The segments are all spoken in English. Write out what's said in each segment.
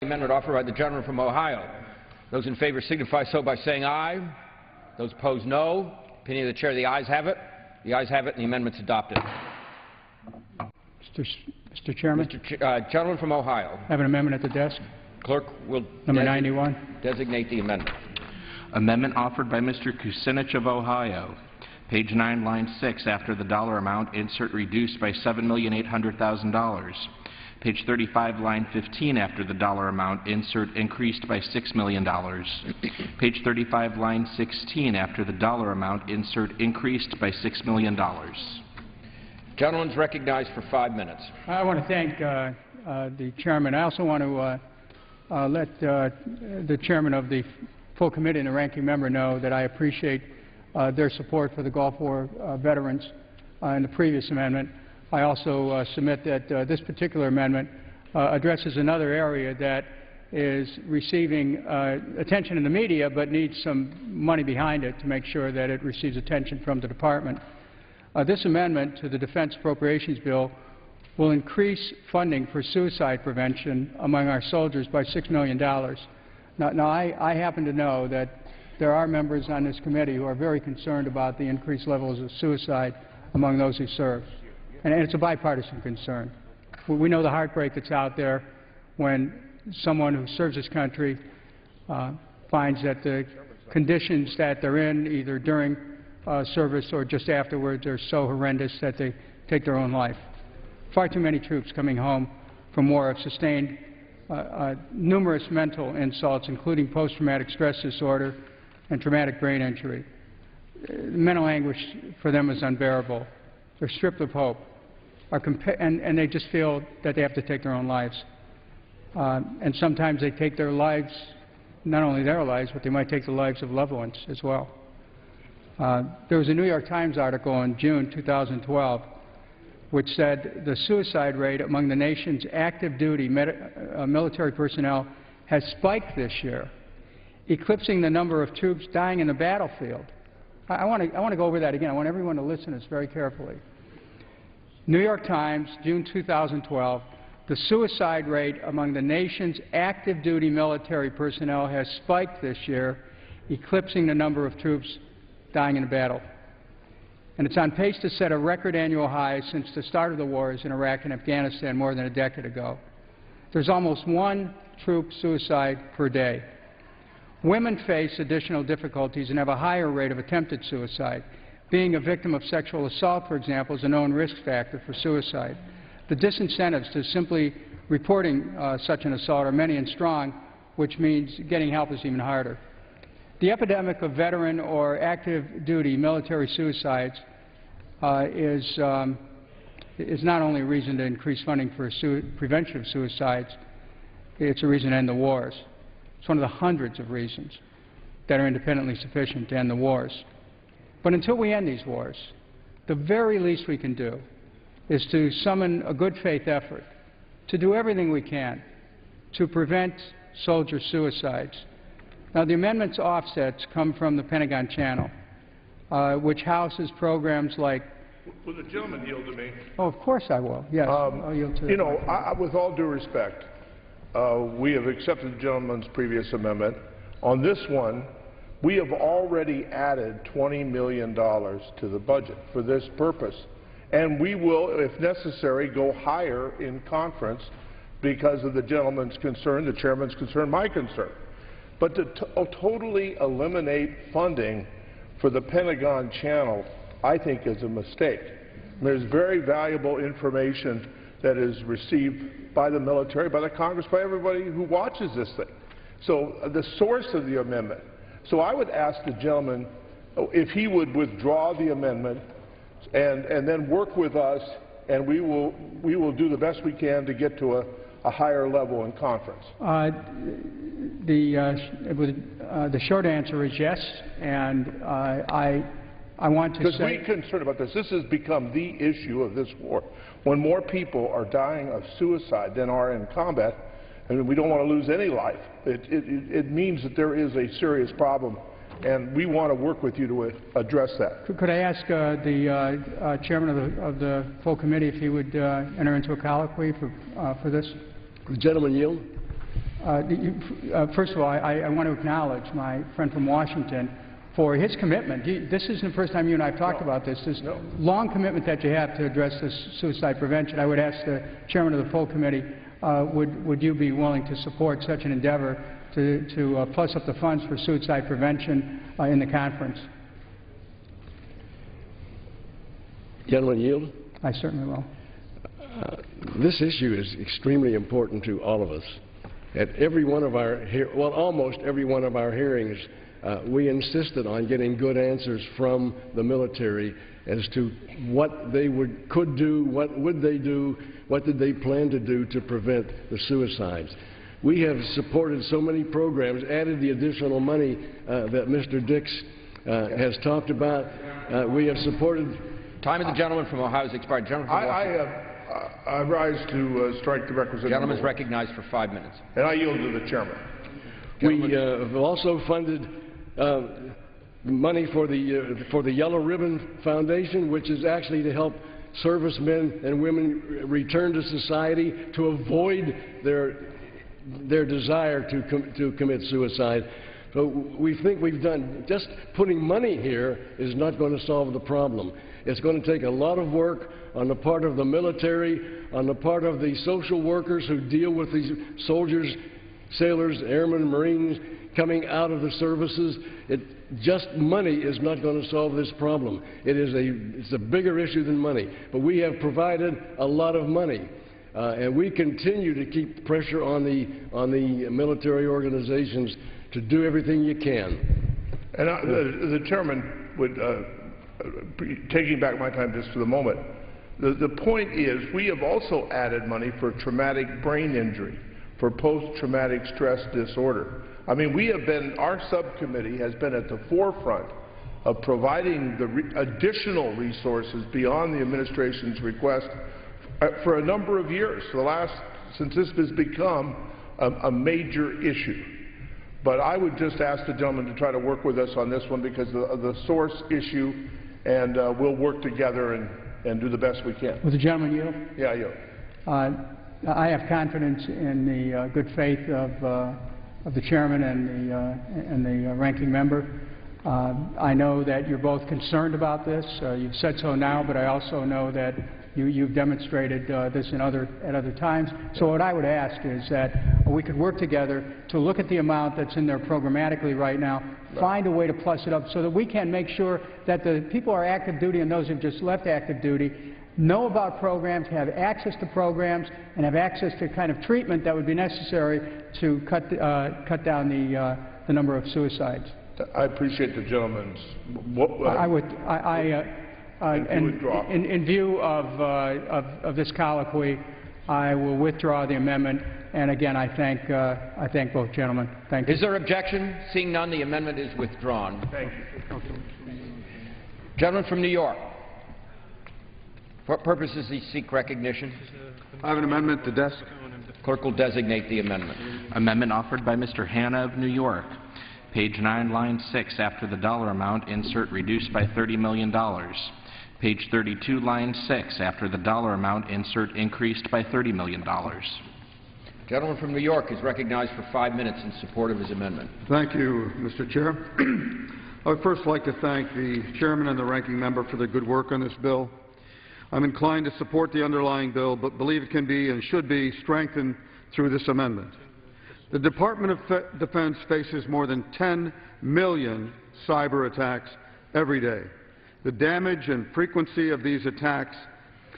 Amendment offered by the gentleman from Ohio. Those in favor signify so by saying aye. Those opposed, no. Opinion of the chair, the ayes have it. The ayes have it, and the amendment's adopted. Mr. Chairman? Gentleman from Ohio. I have an amendment at the desk. Clerk will Number 91. Designate the amendment. Amendment offered by Mr. Kucinich of Ohio. Page 9, line 6, after the dollar amount, insert reduced by $7,800,000. Page 35, line 15, after the dollar amount, insert increased by $6 million. Page 35, line 16, after the dollar amount, insert increased by $6 million. Gentleman's recognized for 5 minutes. I want to thank the chairman. I also want to let the chairman of the full committee and the ranking member know that I appreciate their support for the Gulf War veterans in the previous amendment. I also submit that this particular amendment addresses another area that is receiving attention in the media but needs some money behind it to make sure that it receives attention from the Department. This amendment to the Defense Appropriations Bill will increase funding for suicide prevention among our soldiers by $6 million. Now I happen to know that there are members on this committee who are very concerned about the increased levels of suicide among those who serve. And it's a bipartisan concern. We know the heartbreak that's out there when someone who serves this country finds that the conditions that they're in, either during service or just afterwards, are so horrendous that they take their own life. Far too many troops coming home from war have sustained numerous mental insults, including post-traumatic stress disorder and traumatic brain injury. Mental anguish for them is unbearable. They're stripped of hope, and they just feel that they have to take their own lives. And sometimes they take their lives, not only their lives, but they might take the lives of loved ones as well. There was a New York Times article in June 2012 which said the suicide rate among the nation's active duty military personnel has spiked this year, eclipsing the number of troops dying in the battlefield. I want to go over that again. I want everyone to listen to this very carefully. New York Times, June 2012, the suicide rate among the nation's active duty military personnel has spiked this year, eclipsing the number of troops dying in a battle. And it's on pace to set a record annual high since the start of the wars in Iraq and Afghanistan more than a decade ago. There's almost 1 troop suicide per day. Women face additional difficulties and have a higher rate of attempted suicide. Being a victim of sexual assault, for example, is a known risk factor for suicide. The disincentives to simply reporting such an assault are many and strong, which means getting help is even harder. The epidemic of veteran or active duty military suicides is not only a reason to increase funding for prevention of suicides, it's a reason to end the wars. It's one of the hundreds of reasons that are independently sufficient to end the wars. But until we end these wars, the very least we can do is to summon a good faith effort to do everything we can to prevent soldier suicides. Now, the amendment's offsets come from the Pentagon Channel, which houses programs like... Will the gentleman yield to me? Oh, of course I will. Yes, I'll yield to... You know, with all due respect, we have accepted the gentleman's previous amendment. On this one, we have already added $20 million to the budget for this purpose. And we will, if necessary, go higher in conference because of the gentleman's concern, the chairman's concern, my concern. But to totally eliminate funding for the Pentagon Channel, I think, is a mistake. There's very valuable information that is received by the military, by the Congress, by everybody who watches this thing. So the source of the amendment. So I would ask the gentleman if he would withdraw the amendment and then work with us, and we will do the best we can to get to a higher level in conference. The short answer is yes, and I want to say... Because we're concerned about this. This has become the issue of this war. When more people are dying of suicide than are in combat, and we don't want to lose any life, it means that there is a serious problem, and we want to work with you to address that. Could I ask the chairman of the full committee if he would enter into a colloquy for this? The gentleman yield. First of all, I want to acknowledge my friend from Washington for his commitment. This isn't the first time you and I have talked about this. This long commitment that you have to address this suicide prevention. I would ask the chairman of the full committee, would you be willing to support such an endeavor to plus up the funds for suicide prevention in the conference? Gentlemen, yield. I certainly will. This issue is extremely important to all of us. At every one of our, almost every one of our hearings, we insisted on getting good answers from the military as to what they could do, what would they do, what did they plan to do to prevent the suicides. We have supported so many programs, added the additional money that Mr. Dix has talked about. We have supported. Time of the gentleman from Ohio has expired. Gentleman from Washington. I rise to strike the requisite. The gentleman is recognized for 5 minutes. And I yield to the chairman. We have also funded money for the Yellow Ribbon Foundation, which is actually to help servicemen and women return to society to avoid their desire to commit suicide. So we think we've done, just putting money here is not going to solve the problem. It's going to take a lot of work on the part of the military, on the part of the social workers who deal with these soldiers, sailors, airmen, Marines coming out of the services. Just money is not going to solve this problem. It's a bigger issue than money. But we have provided a lot of money. And we continue to keep pressure on the military organizations to do everything you can. And the chairman would, taking back my time just for the moment, the point is we have also added money for traumatic brain injury, for post-traumatic stress disorder. I mean, our subcommittee has been at the forefront of providing the additional resources beyond the administration's request for a number of years, since this has become a major issue. But I would just ask the gentleman to try to work with us on this one because of the source issue, and we'll work together and do the best we can. Will the gentleman yield? Yeah, I yield. I have confidence in the good faith of the chairman and the ranking member. I know that you're both concerned about this. You've said so now, but I also know that you've demonstrated this at other times. So what I would ask is that we could work together to look at the amount that's in there programmatically right now, find a way to plus it up so that we can make sure that the people who are active duty and those who have just left active duty know about programs, have access to programs, and have access to kind of treatment that would be necessary to cut down the number of suicides. I appreciate the gentleman's. In view of this colloquy, I will withdraw the amendment. And again, I thank both gentlemen. Thank you. Is there objection? Seeing none, the amendment is withdrawn. Thank you. Gentleman from New York. For what purpose does he seek recognition? I have an amendment to desk. Clerk will designate the amendment. Amendment offered by Mr. Hanna of New York. Page 9, line 6, after the dollar amount, insert reduced by $30 million. Page 32, line 6, after the dollar amount, insert increased by $30 million. Gentleman from New York is recognized for 5 minutes in support of his amendment. Thank you, Mr. Chair. I would first like to thank the chairman and the ranking member for their good work on this bill. I'm inclined to support the underlying bill, but believe it can be and should be strengthened through this amendment. The Department of Defense faces more than 10 million cyber attacks every day. The damage and frequency of these attacks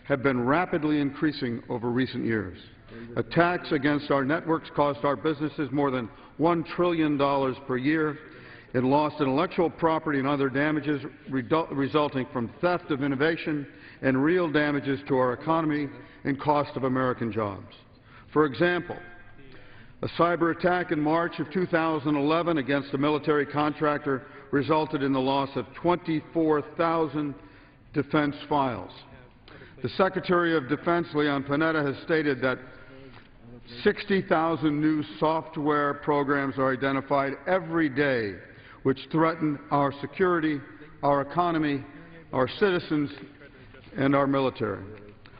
have been rapidly increasing over recent years. Attacks against our networks cost our businesses more than $1 trillion per year in lost intellectual property and other damages resulting from theft of innovation and real damages to our economy and cost of American jobs. For example, a cyber attack in March of 2011 against a military contractor resulted in the loss of 24,000 defense files. The Secretary of Defense, Leon Panetta, has stated that 60,000 new software programs are identified every day which threaten our security, our economy, our citizens, and our military.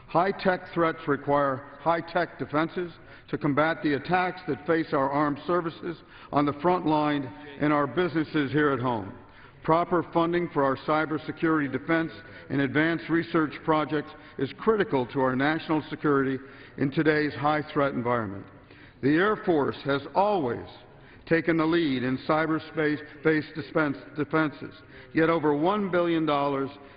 High-tech threats require high-tech defenses to combat the attacks that face our armed services on the front line and our businesses here at home. Proper funding for our cybersecurity defense and advanced research projects is critical to our national security in today's high-threat environment. The Air Force has always taken the lead in cyberspace-based defenses, yet over $1 billion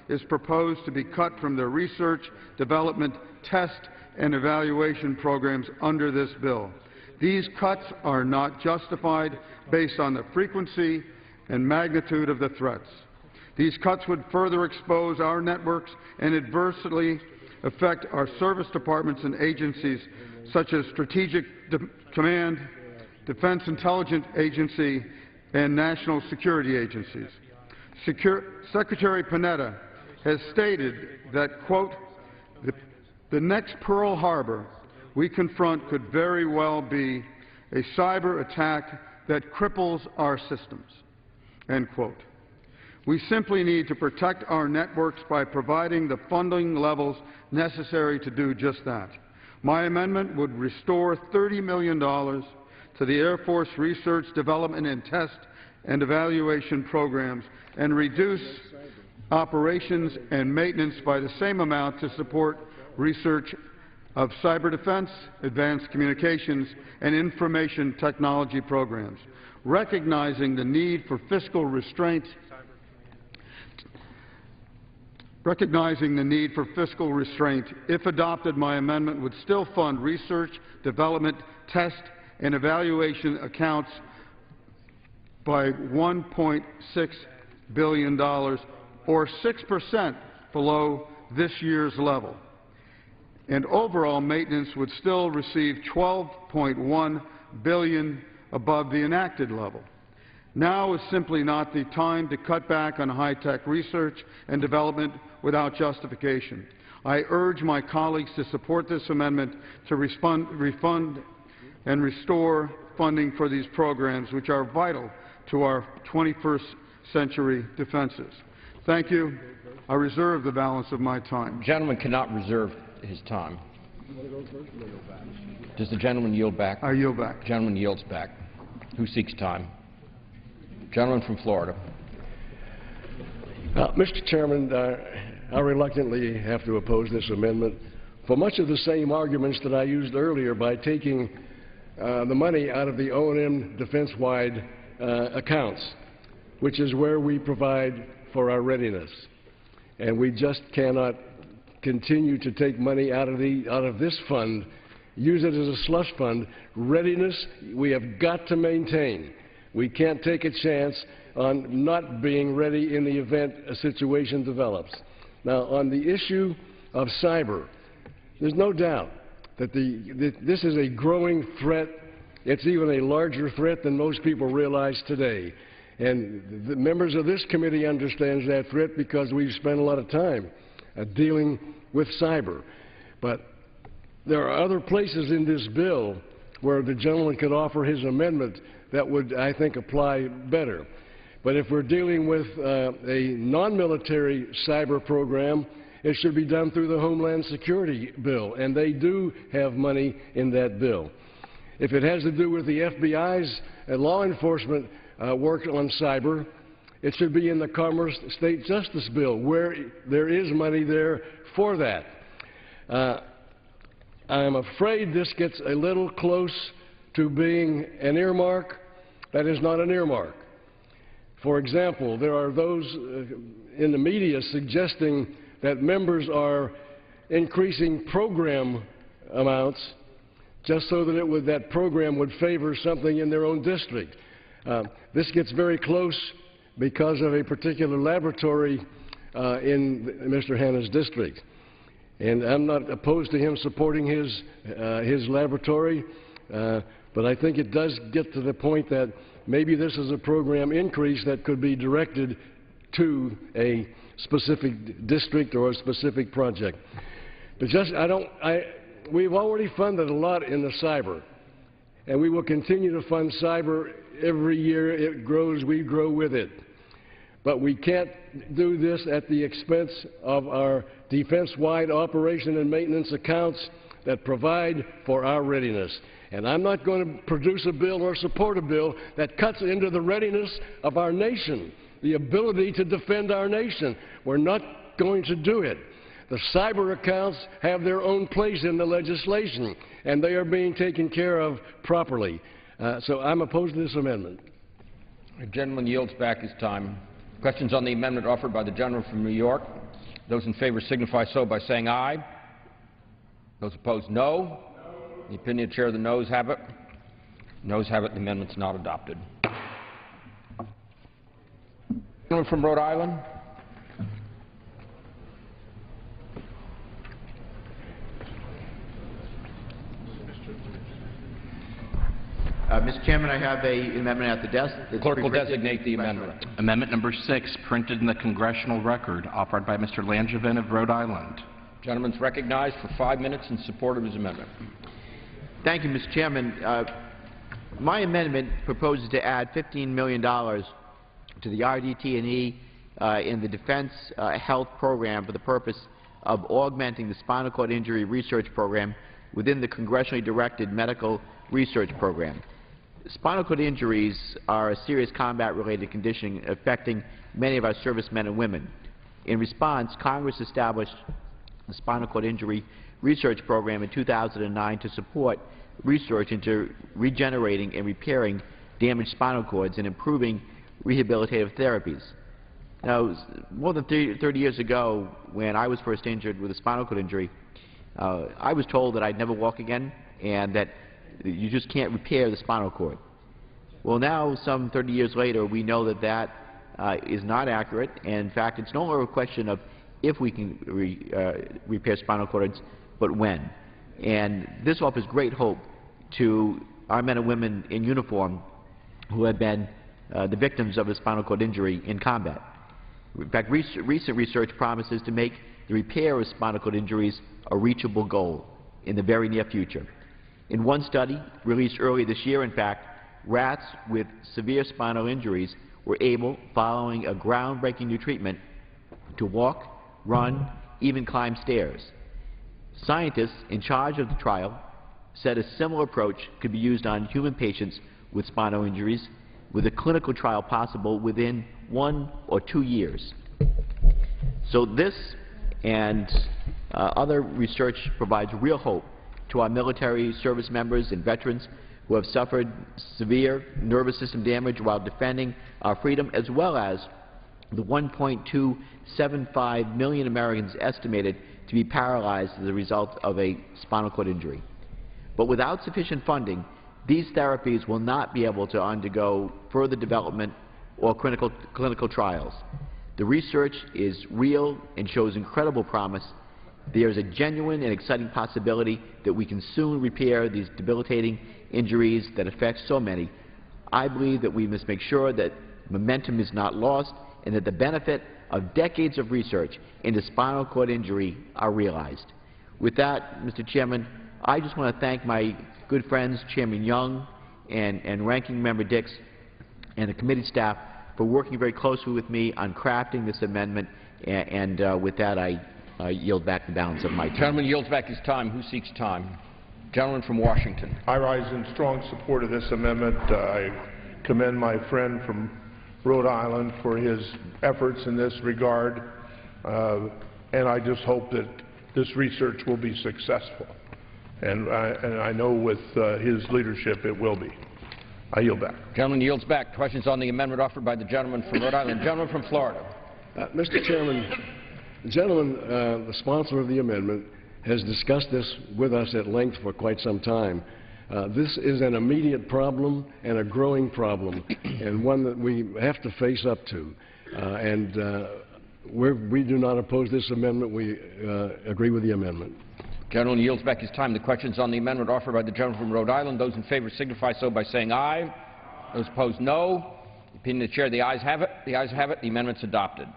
is proposed to be cut from their research, development, test, and evaluation programs under this bill. These cuts are not justified based on the frequency and magnitude of the threats. These cuts would further expose our networks and adversely affect our service departments and agencies such as Strategic Command, Defense Intelligence Agency, and National Security Agencies. Secretary Panetta has stated that, quote, the next Pearl Harbor we confront could very well be a cyber attack that cripples our systems, end quote. We simply need to protect our networks by providing the funding levels necessary to do just that. My amendment would restore $30 million to the Air Force research, development, and test and evaluation programs and reduce operations and maintenance by the same amount to support research of cyber defense, advanced communications, and information technology programs. Recognizing the need for fiscal restraint, if adopted, my amendment would still fund research, development, test, and evaluation accounts by $1.6 billion, or 6% below this year's level. And overall maintenance would still receive $12.1 billion above the enacted level. Now is simply not the time to cut back on high-tech research and development without justification. I urge my colleagues to support this amendment to refund and restore funding for these programs, which are vital to our 21st century defenses. Thank you. I reserve the balance of my time. The gentleman cannot reserve his time. Does the gentleman yield back? I yield back. The gentleman yields back. Who seeks time? Gentleman from Florida. Mr. Chairman, I reluctantly have to oppose this amendment for much of the same arguments that I used earlier by taking the money out of the O&M defense-wide accounts, which is where we provide for our readiness. And we just cannot continue to take money out of this fund, use it as a slush fund. Readiness, we have got to maintain. We can't take a chance on not being ready in the event a situation develops. Now, on the issue of cyber, there's no doubt that this is a growing threat. It's even a larger threat than most people realize today. And the members of this committee understand that threat because we've spent a lot of time dealing with cyber. But there are other places in this bill where the gentleman could offer his amendment that would, I think, apply better. But if we're dealing with a non-military cyber program, it should be done through the Homeland Security bill, and they do have money in that bill. If it has to do with the FBI's law enforcement work on cyber, it should be in the Commerce State Justice bill, where there is money there for that. I'm afraid this gets a little close to being an earmark that is not an earmark. For example, there are those in the media suggesting that members are increasing program amounts just so that that program would favor something in their own district. This gets very close because of a particular laboratory in Mr. Hanna's district. And I'm not opposed to him supporting his laboratory, but I think it does get to the point that maybe this is a program increase that could be directed to a specific district or a specific project. But we've already funded a lot in the cyber, and we will continue to fund cyber every year it grows, we grow with it. But we can't do this at the expense of our defense-wide operation and maintenance accounts that provide for our readiness. And I'm not going to produce a bill or support a bill that cuts into the readiness of our nation, the ability to defend our nation. We're not going to do it. The cyber accounts have their own place in the legislation, and they are being taken care of properly. So I'm opposed to this amendment. The gentleman yields back his time. Questions on the amendment offered by the gentleman from New York? Those in favor signify so by saying aye. Those opposed, no. The opinion of the chair, the noes have it. Noes have it. The amendment is not adopted. Gentleman from Rhode Island. Mr. Chairman, I have an amendment at the desk. The clerk will designate the amendment. Amendment number 6, printed in the congressional record, offered by Mr. Langevin of Rhode Island. Gentleman is recognized for 5 minutes in support of his amendment. Thank you, Mr. Chairman. My amendment proposes to add $15 million to the RDT&E in the Defense Health Program for the purpose of augmenting the spinal cord injury research program within the congressionally directed medical research program. Spinal cord injuries are a serious combat-related condition affecting many of our servicemen and women. In response, Congress established the Spinal Cord Injury Research Program in 2009 to support research into regenerating and repairing damaged spinal cords and improving rehabilitative therapies. Now, more than 30 years ago, when I was first injured with a spinal cord injury, I was told that I'd never walk again and that you just can't repair the spinal cord. Well, now, some 30 years later, we know that that is not accurate, and in fact, it's no longer a question of if we can repair spinal cords, but when. And this offers great hope to our men and women in uniform who have been the victims of a spinal cord injury in combat. In fact, recent research promises to make the repair of spinal cord injuries a reachable goal in the very near future. In one study released earlier this year, in fact, rats with severe spinal injuries were able, following a groundbreaking new treatment, to walk, run, even climb stairs. Scientists in charge of the trial said a similar approach could be used on human patients with spinal injuries, with a clinical trial possible within 1 or 2 years. So this and other research provides real hope to our military service members and veterans who have suffered severe nervous system damage while defending our freedom, as well as the 1.275 million Americans estimated to be paralyzed as a result of a spinal cord injury. But without sufficient funding, these therapies will not be able to undergo further development or clinical trials. The research is real and shows incredible promise. There is a genuine and exciting possibility that we can soon repair these debilitating injuries that affect so many. I believe that we must make sure that momentum is not lost and that the benefit of decades of research into spinal cord injury are realized. With that, Mr. Chairman, I just want to thank my good friends, Chairman Young and Ranking Member Dix, and the committee staff for working very closely with me on crafting this amendment. And with that, I yield back the balance of my time. Gentleman yields back his time. Who seeks time? Gentleman from Washington. I rise in strong support of this amendment. I commend my friend from Rhode Island for his efforts in this regard, and I just hope that this research will be successful. And I know with his leadership it will be. I yield back. Gentleman yields back. Questions on the amendment offered by the gentleman from Rhode Island. Gentleman from Florida. Mr. Chairman, the gentleman, the sponsor of the amendment, has discussed this with us at length for quite some time. This is an immediate problem and a growing problem, and one that we have to face up to. We do not oppose this amendment. We agree with the amendment. Gentleman yields back his time. The questions on the amendment offered by the gentleman from Rhode Island. Those in favor signify so by saying aye. Those opposed, no. The opinion of the chair, the ayes have it. The ayes have it. The amendment's adopted.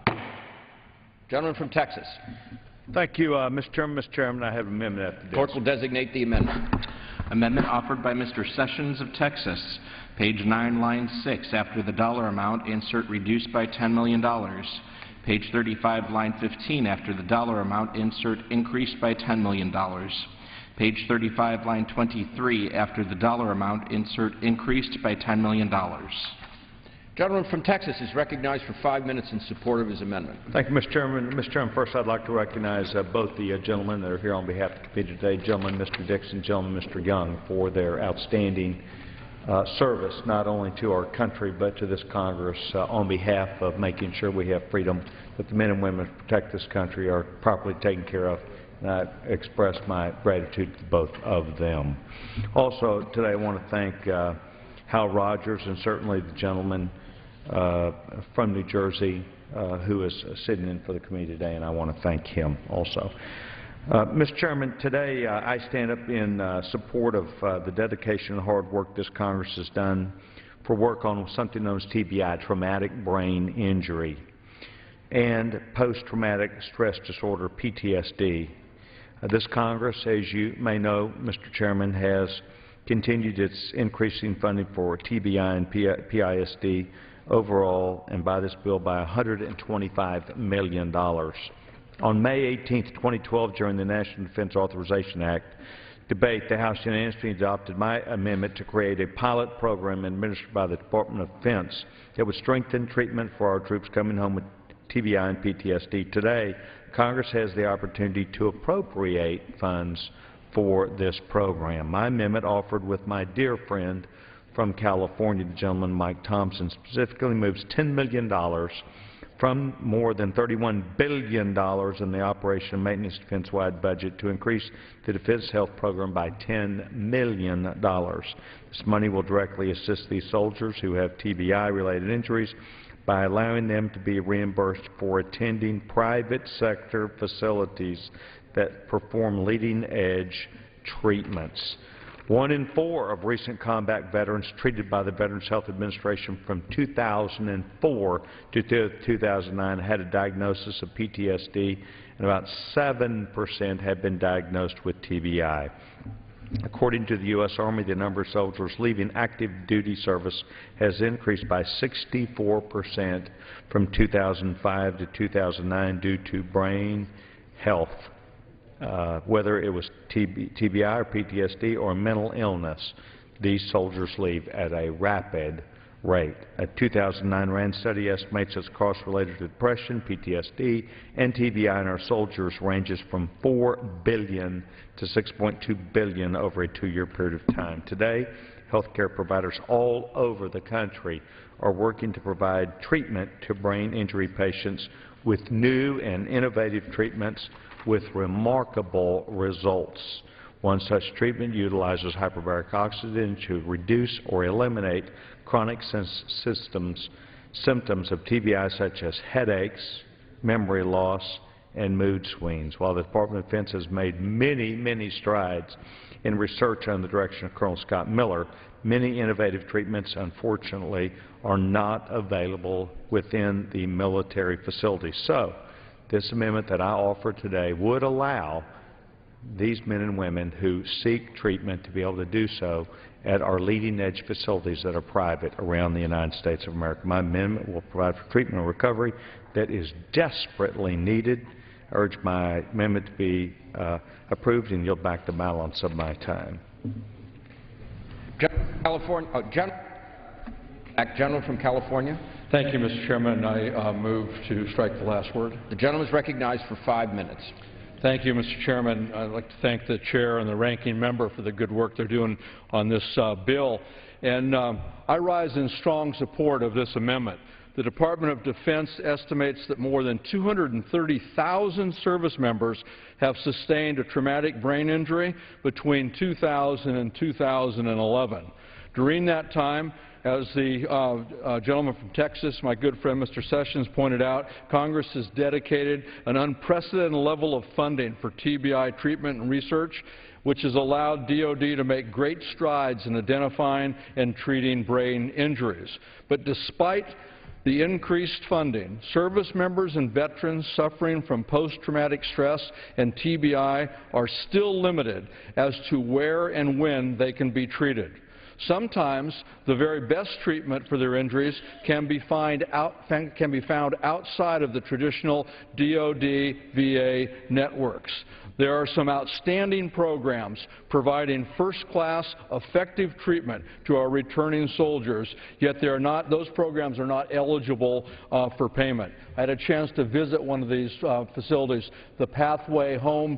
Gentleman from Texas. Thank you, Mr. Chairman. Mr. Chairman, I have an amendment at the desk. Clerk will designate the amendment. Amendment offered by Mr. Sessions of Texas. Page 9, line 6. After the dollar amount, insert reduced by $10 million. Page 35, line 15. After the dollar amount, insert increased by $10 million. Page 35, line 23, after the dollar amount, insert increased by $10 million. Gentleman from Texas is recognized for 5 minutes in support of his amendment. Thank you, Mr. Chairman. Mr. Chairman, first I'd like to recognize both the gentlemen that are here on behalf of the committee today, gentleman Mr. Dixon, gentleman Mr. Young, for their outstanding service, not only to our country but to this Congress on behalf of making sure we have freedom, that the men and women who protect this country are properly taken care of. And I express my gratitude to both of them. Also, today I want to thank Hal Rogers and certainly the gentleman from New Jersey who is sitting in for the committee today, and I want to thank him also. Mr. Chairman, today I stand up in support of the dedication and hard work this Congress has done for work on something known as TBI, traumatic brain injury, and post-traumatic stress disorder, PTSD. This Congress, as you may know, Mr. Chairman, has continued its increasing funding for TBI and PISD overall, and by this bill, by $125 million. On May 18, 2012, during the National Defense Authorization Act debate, the House unanimously adopted my amendment to create a pilot program administered by the Department of Defense that would strengthen treatment for our troops coming home with TBI and PTSD. Today, Congress has the opportunity to appropriate funds for this program. My amendment, offered with my dear friend from California, the gentleman Mike Thompson, specifically moves $10 million from more than $31 billion in the Operation and Maintenance Defense-wide budget to increase the Defense Health Program by $10 million. This money will directly assist these soldiers who have TBI-related injuries by allowing them to be reimbursed for attending private sector facilities that perform leading-edge treatments. 1 in 4 of recent combat veterans treated by the Veterans Health Administration from 2004 to 2009 had a diagnosis of PTSD, and about 7% had been diagnosed with TBI. According to the U.S. Army, the number of soldiers leaving active duty service has increased by 64% from 2005 to 2009 due to brain health. Whether it was TBI or PTSD or mental illness, these soldiers leave at a rapid rate. A 2009 RAND study estimates that costs related to depression, PTSD, and TBI in our soldiers ranges from $4 billion to $6.2 billion over a 2-year period of time. Today, healthcare providers all over the country are working to provide treatment to brain injury patients with new and innovative treatments with remarkable results. One such treatment utilizes hyperbaric oxygen to reduce or eliminate chronic symptoms of TBI, such as headaches, memory loss, and mood swings. While the Department of Defense has made many strides in research under the direction of Colonel Scott Miller, many innovative treatments, unfortunately, are not available within the military facilities. So, this amendment that I offer today would allow these men and women who seek treatment to be able to do so at our leading-edge facilities that are private around the United States of America. My amendment will provide for treatment and recovery that is desperately needed. I urge my amendment to be approved and yield back the balance of my time. Gentleman from California. Thank you, Mr. Chairman. I move to strike the last word. The gentleman is recognized for 5 minutes. Thank you, Mr. Chairman. I'd like to thank the chair and the ranking member for the good work they're doing on this bill. And I rise in strong support of this amendment. The Department of Defense estimates that more than 230,000 service members have sustained a traumatic brain injury between 2000 and 2011. During that time, as the gentleman from Texas, my good friend Mr. Sessions, pointed out, Congress has dedicated an unprecedented level of funding for TBI treatment and research, which has allowed DoD to make great strides in identifying and treating brain injuries. But despite the increased funding, service members and veterans suffering from post-traumatic stress and TBI are still limited as to where and when they can be treated. Sometimes the very best treatment for their injuries can be found outside of the traditional DoD-VA networks. There are some outstanding programs providing first-class, effective treatment to our returning soldiers, yet those programs are not eligible for payment. I had a chance to visit one of these facilities, the Pathway Home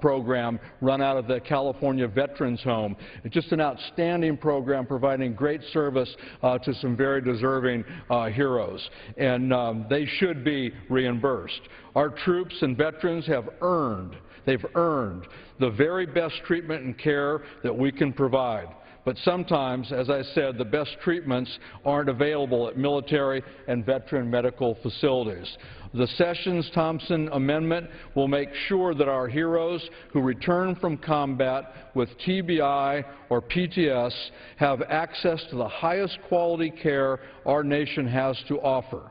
program run out of the California Veterans Home. It's just an outstanding program providing great service to some very deserving heroes, and they should be reimbursed. Our troops and veterans have earned the very best treatment and care that we can provide. But sometimes, as I said, the best treatments aren't available at military and veteran medical facilities. The Sessions-Thompson Amendment will make sure that our heroes who return from combat with TBI or PTS have access to the highest quality care our nation has to offer.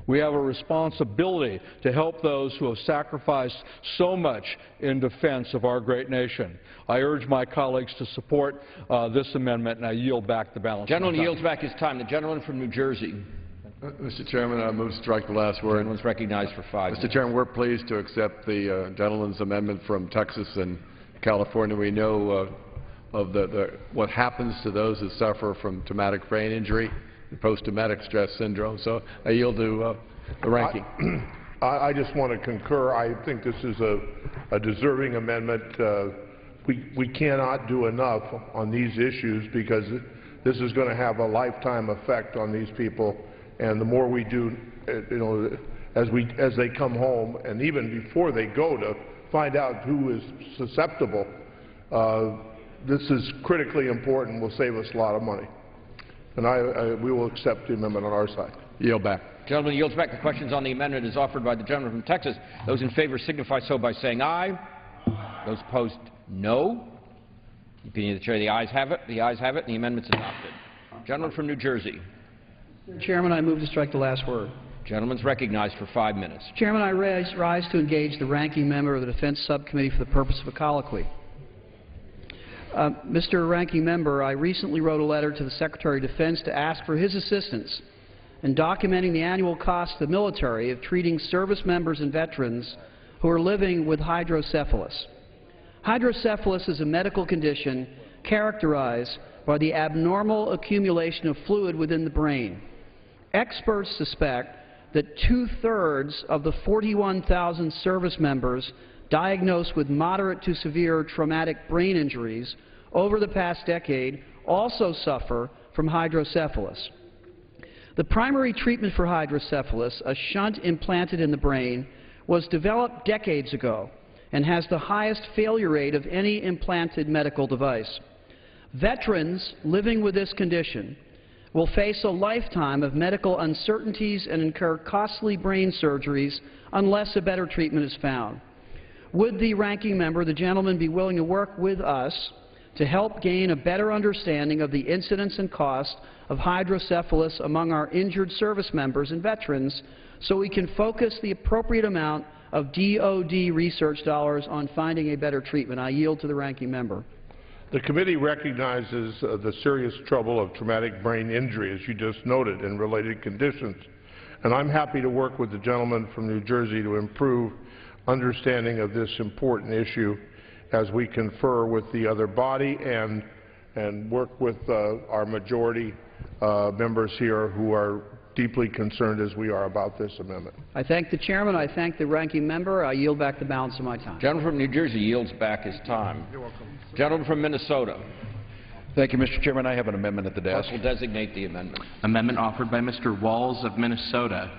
We have a responsibility to help those who have sacrificed so much in defense of our great nation. I urge my colleagues to support this amendment, and I yield back the balance. Gentleman yields back his time. The gentleman from New Jersey. Mr. Chairman, I move to strike the last word. Gentleman's recognized for 5 minutes. Mr. Chairman, we're pleased to accept the gentleman's amendment from Texas and California. We know of what happens to those who suffer from traumatic brain injury, post-traumatic stress syndrome. So I yield to the ranking. I just want to concur. I think this is a deserving amendment. We cannot do enough on these issues because this is going to have a lifetime effect on these people. And the more we do, as they come home, and even before they go, to find out who is susceptible, this is critically important. Will save us a lot of money. And we will accept the amendment on our side. Yield back. Gentleman yields back. The questions on the amendment is offered by the gentleman from Texas. Those in favor signify so by saying aye. Those opposed, no. The opinion of the chair, the ayes have it. The ayes have it, and the amendment is adopted. Gentleman from New Jersey. Mr. Chairman, I move to strike the last word. Gentleman's recognized for 5 minutes. Chairman, I rise to engage the ranking member of the Defense Subcommittee for the purpose of a colloquy. Mr. Ranking Member, I recently wrote a letter to the Secretary of Defense to ask for his assistance in documenting the annual cost to the military of treating service members and veterans who are living with hydrocephalus. Hydrocephalus is a medical condition characterized by the abnormal accumulation of fluid within the brain. Experts suspect that 2/3 of the 41,000 service members diagnosed with moderate to severe traumatic brain injuries over the past decade also suffer from hydrocephalus. The primary treatment for hydrocephalus, a shunt implanted in the brain, was developed decades ago and has the highest failure rate of any implanted medical device. Veterans living with this condition will face a lifetime of medical uncertainties and incur costly brain surgeries unless a better treatment is found. Would the ranking member, the gentleman, be willing to work with us to help gain a better understanding of the incidence and cost of hydrocephalus among our injured service members and veterans so we can focus the appropriate amount of DoD research dollars on finding a better treatment? I yield to the ranking member. The committee recognizes the serious trouble of traumatic brain injury, as you just noted, and related conditions. And I'm happy to work with the gentleman from New Jersey to improve understanding of this important issue as we confer with the other body and work with our majority members here who are deeply concerned as we are about this amendment. I thank the chairman. I thank the ranking member. I yield back the balance of my time. Gentleman from New Jersey yields back his time. You're welcome. Gentleman from Minnesota. Thank you, Mr. Chairman. I have an amendment at the desk. Clerk will designate the amendment. Amendment offered by Mr. Walz of Minnesota.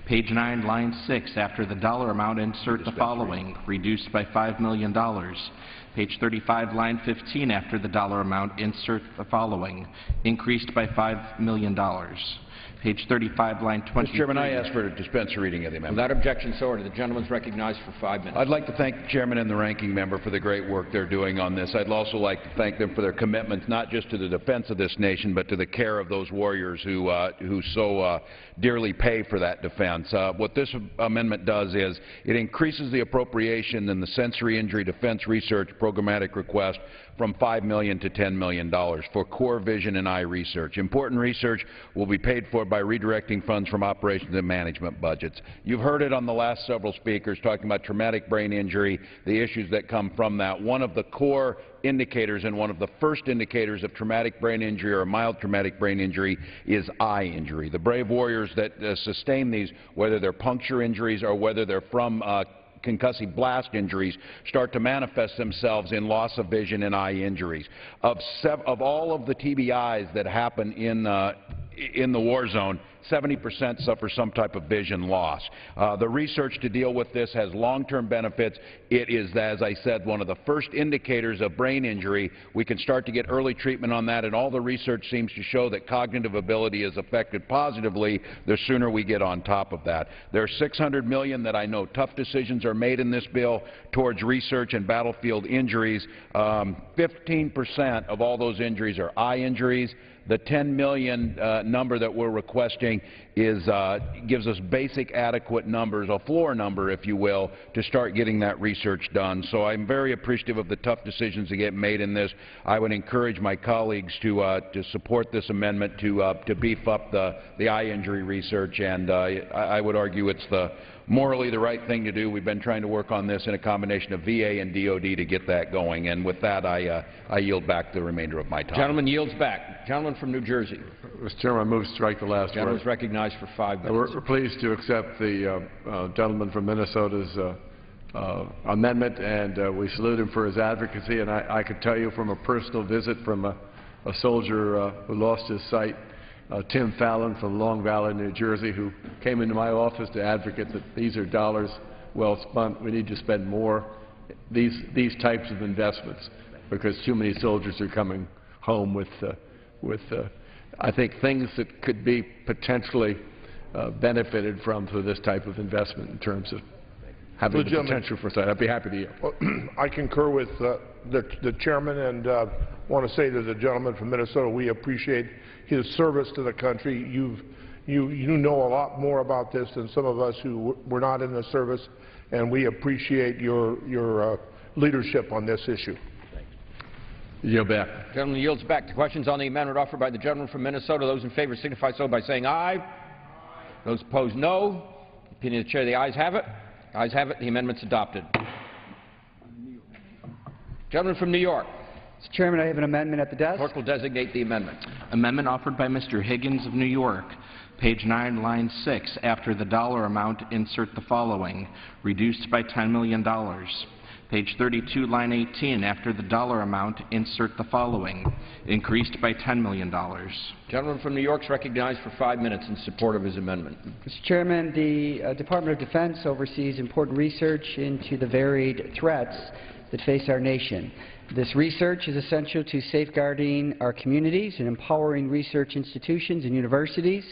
Page 9, line 6, after the dollar amount, insert the following, reduced by $5 million. Page 35, line 15, after the dollar amount, insert the following, increased by $5 million. Page 35, line 23. Mr. Chairman, I ask for a dispense reading of the amendment. Without objection, so ordered. The gentleman is recognized for 5 minutes. I'd like to thank the chairman and the ranking member for the great work they're doing on this. I'd also like to thank them for their commitment not just to the defense of this nation, but to the care of those warriors who so dearly pay for that defense. What this amendment does is it increases the appropriation in the sensory injury defense research program programmatic request from $5 million to $10 million for core vision and eye research. Important research will be paid for by redirecting funds from operations and management budgets. You've heard it on the last several speakers talking about traumatic brain injury, the issues that come from that. One of the core indicators and one of the first indicators of traumatic brain injury or mild traumatic brain injury is eye injury. The brave warriors that sustain these, whether they're puncture injuries or whether they're from concussive blast injuries, start to manifest themselves in loss of vision and eye injuries. Of all of the TBIs that happen in the war zone, 70% suffer some type of vision loss. The research to deal with this has long-term benefits. It is, as I said, one of the first indicators of brain injury. We can start to get early treatment on that, and all the research seems to show that cognitive ability is affected positively the sooner we get on top of that. There are $600 million that I know tough decisions are made in this bill towards research and battlefield injuries. 15% of all those injuries are eye injuries. The $10 million number that we're requesting gives us basic, adequate numbers, a floor number, if you will, to start getting that research done. So I'm very appreciative of the tough decisions that get made in this. I would encourage my colleagues to support this amendment to beef up the eye injury research, and I would argue it's morally the right thing to do. We've been trying to work on this in a combination of VA and DOD to get that going. And with that, I yield back the remainder of my time. Gentleman yields back. Gentleman from New Jersey. Mr. Chairman, I move to strike the last Gentleman word. is recognized for 5 minutes. We're pleased to accept the gentleman from Minnesota's amendment, and we salute him for his advocacy. And I could tell you from a personal visit from a soldier who lost his sight, Tim Fallon from Long Valley, New Jersey, who came into my office to advocate that these are dollars well spent. We need to spend more these types of investments because too many soldiers are coming home with I think, things that could be potentially benefited from through this type of investment in terms of having the potential for that. I'd be happy to yield. Well, I concur with the chairman and want to say to the gentleman from Minnesota, we appreciate his service to the country. You know a lot more about this than some of us who were not in the service, and we appreciate your leadership on this issue. Yield back. Gentleman yields back to questions on the amendment offered by the gentleman from Minnesota. Those in favor signify so by saying aye. Those opposed, no. Opinion of the chair, the ayes have it. Ayes have it. The amendment's adopted. Gentleman from New York. Mr. Chairman, I have an amendment at the desk. Clerk will designate the amendment. Amendment offered by Mr. Higgins of New York. Page 9, line 6. After the dollar amount, insert the following. Reduced by $10 million. Page 32, line 18. After the dollar amount, insert the following. Increased by $10 million. Gentleman from New York is recognized for 5 minutes in support of his amendment. Mr. Chairman, the Department of Defense oversees important research into the varied threats that face our nation. This research is essential to safeguarding our communities and empowering research institutions and universities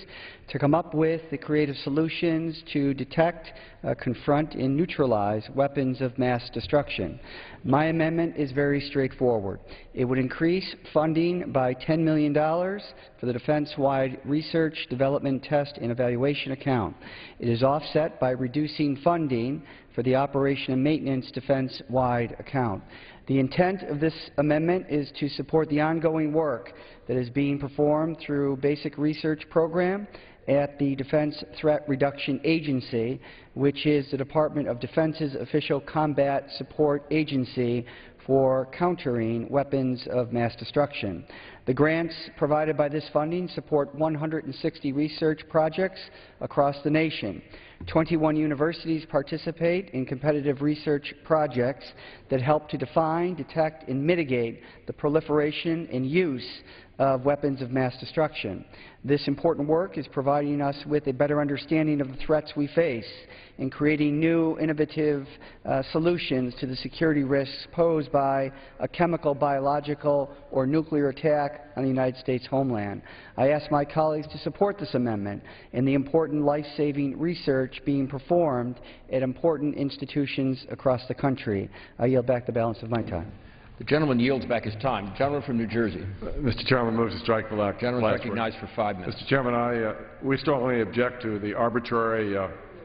to come up with the creative solutions to detect, confront, and neutralize weapons of mass destruction. My amendment is very straightforward. It would increase funding by $10 million for the defense-wide research, development, test, and evaluation account. It is offset by reducing funding for the operation and maintenance defense-wide account. The intent of this amendment is to support the ongoing work that is being performed through basic research program at the Defense Threat Reduction Agency, which is the Department of Defense's official combat support agency for countering weapons of mass destruction. The grants provided by this funding support 160 research projects across the nation. 21 universities participate in competitive research projects that help to define, detect, and mitigate the proliferation and use of weapons of mass destruction. This important work is providing us with a better understanding of the threats we face and creating new, innovative solutions to the security risks posed by a chemical, biological, or nuclear attack on the United States homeland. I ask my colleagues to support this amendment and the important life-saving research being performed at important institutions across the country. I yield back the balance of my time. The gentleman yields back his time. Gentleman from New Jersey. Mr. Chairman, moves to strike the last Gentleman recognized for 5 minutes. Mr. Chairman, we strongly object to the arbitrary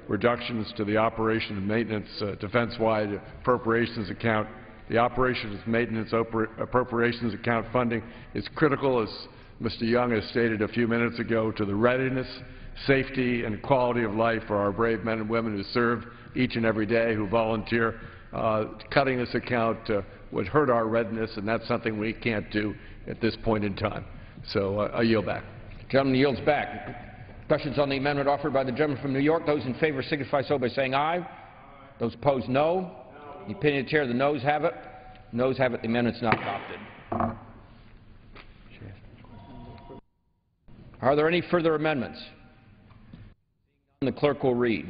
reductions to the operation and maintenance defense-wide appropriations account the operations maintenance appropriations account funding is critical, as Mr. Young has stated a few minutes ago, to the readiness, safety, and quality of life for our brave men and women who serve each and every day, who volunteer. Cutting this account would hurt our readiness, and that's something we can't do at this point in time. So I yield back. Gentleman yields back. Questions on the amendment offered by the gentleman from New York? Those in favor signify so by saying aye. Those opposed, no. The opinion of the chair, the noes have it. Noes have it. The amendment is not adopted. Are there any further amendments? The clerk will read.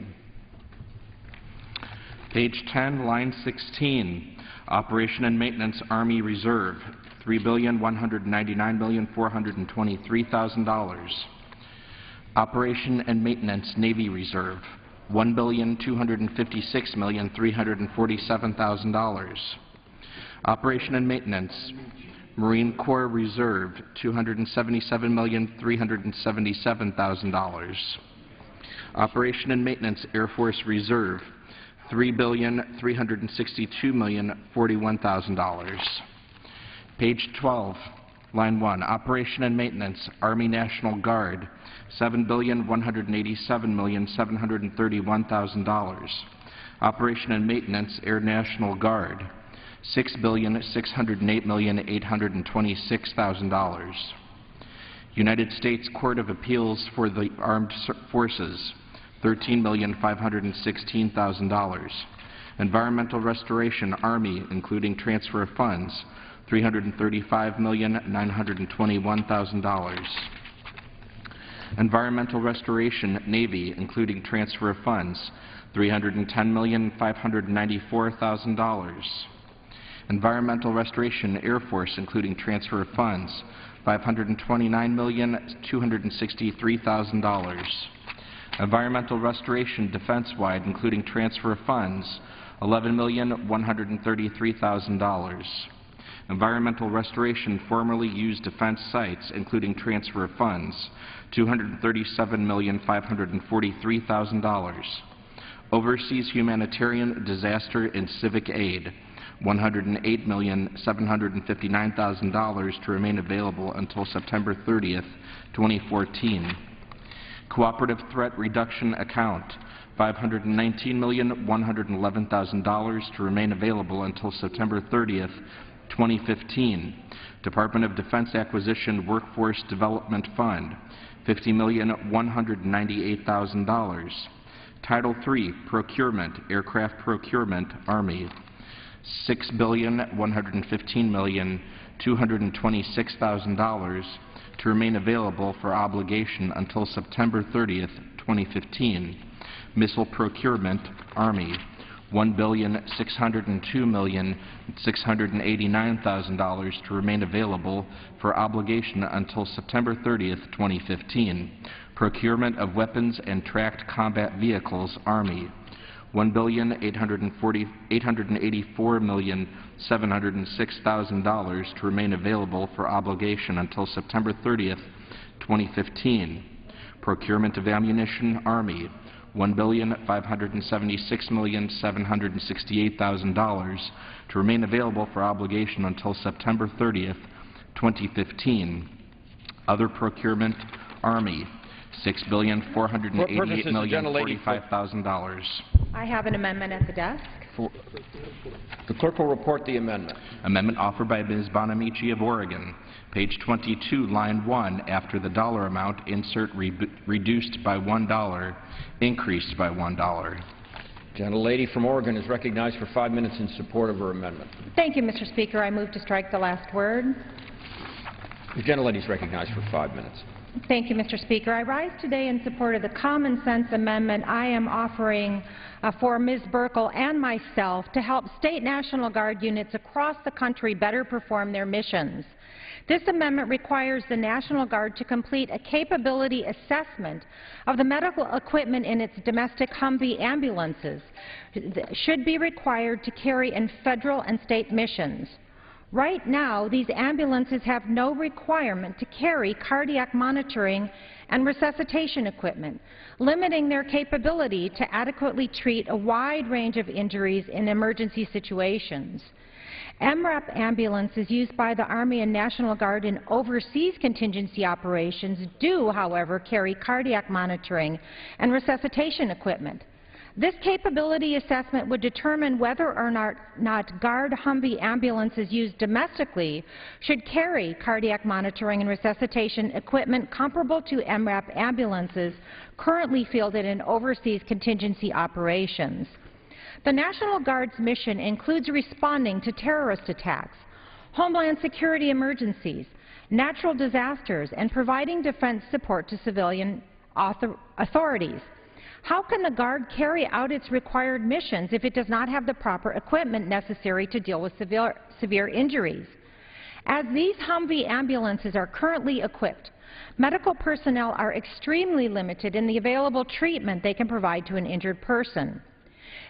Page 10, line 16, Operation and Maintenance Army Reserve, $3,199,423,000. Operation and Maintenance Navy Reserve, $1,256,347,000. Operation and Maintenance Marine Corps Reserve, $277,377,000. Operation and Maintenance Air Force Reserve, $3,362,041,000. Page 12, line 1, Operation and Maintenance Army National Guard, $7,187,731,000. Operation and Maintenance Air National Guard, $6,608,826,000. United States Court of Appeals for the Armed Forces, $13,516,000. Environmental Restoration Army, including transfer of funds, $335,921,000. Environmental Restoration Navy, including transfer of funds, $310,594,000. Environmental Restoration Air Force, including transfer of funds, $529,263,000. Environmental Restoration Defense-wide, including transfer of funds, $11,133,000. Environmental Restoration Formerly Used Defense Sites, including transfer of funds, $237,543,000. Overseas Humanitarian Disaster and Civic Aid, $108,759,000 to remain available until September 30th, 2014. Cooperative Threat Reduction Account, $519,111,000 to remain available until September 30th, 2015. Department of Defense Acquisition Workforce Development Fund, $50,198,000. Title III Procurement, Aircraft Procurement, Army, $6,115,226,000 to remain available for obligation until September 30th, 2015. Missile Procurement, Army, $1,602,689,000 to remain available for obligation until September 30th, 2015. Procurement of Weapons and Tracked Combat Vehicles, Army, $1,884,706,000 to remain available for obligation until September 30th, 2015. Procurement of Ammunition, Army, $1,576,768,000 to remain available for obligation until September 30th, 2015. Other Procurement, Army, $6,488,045,000. I have an amendment at the desk. The clerk will report the amendment. Amendment offered by Ms. Bonamici of Oregon. Page 22, line 1, after the dollar amount, insert reduced by $1, increased by $1. Gentlelady from Oregon is recognized for 5 minutes in support of her amendment. Thank you, Mr. Speaker. I move to strike the last word. The gentlelady is recognized for 5 minutes. Thank you, Mr. Speaker. I rise today in support of the common sense amendment I am offering for Ms. Burkle and myself to help state National Guard units across the country better perform their missions. This amendment requires the National Guard to complete a capability assessment of the medical equipment in its domestic Humvee ambulances. Should be required to carry in federal and state missions. Right now, these ambulances have no requirement to carry cardiac monitoring and resuscitation equipment, limiting their capability to adequately treat a wide range of injuries in emergency situations. MRAP ambulances used by the Army and National Guard in overseas contingency operations do, however, carry cardiac monitoring and resuscitation equipment. This capability assessment would determine whether or not Guard Humvee ambulances used domestically should carry cardiac monitoring and resuscitation equipment comparable to MRAP ambulances currently fielded in overseas contingency operations. The National Guard's mission includes responding to terrorist attacks, homeland security emergencies, natural disasters, and providing defense support to civilian authorities. How can the Guard carry out its required missions if it does not have the proper equipment necessary to deal with severe injuries? As these Humvee ambulances are currently equipped, medical personnel are extremely limited in the available treatment they can provide to an injured person.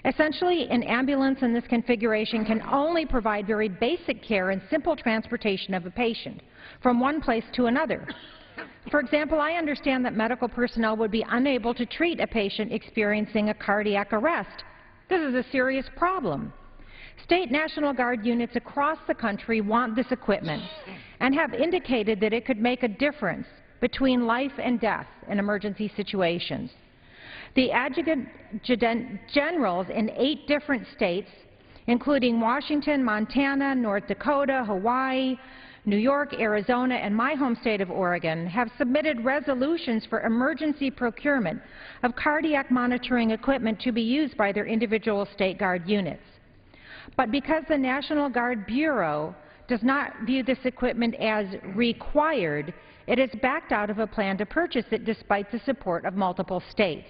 Essentially, an ambulance in this configuration can only provide very basic care and simple transportation of a patient from one place to another. For example, I understand that medical personnel would be unable to treat a patient experiencing a cardiac arrest. This is a serious problem. State National Guard units across the country want this equipment and have indicated that it could make a difference between life and death in emergency situations. The adjutant generals in 8 different states, including Washington, Montana, North Dakota, Hawaii, New York, Arizona, and my home state of Oregon, have submitted resolutions for emergency procurement of cardiac monitoring equipment to be used by their individual State Guard units. But because the National Guard Bureau does not view this equipment as required, it has backed out of a plan to purchase it despite the support of multiple states.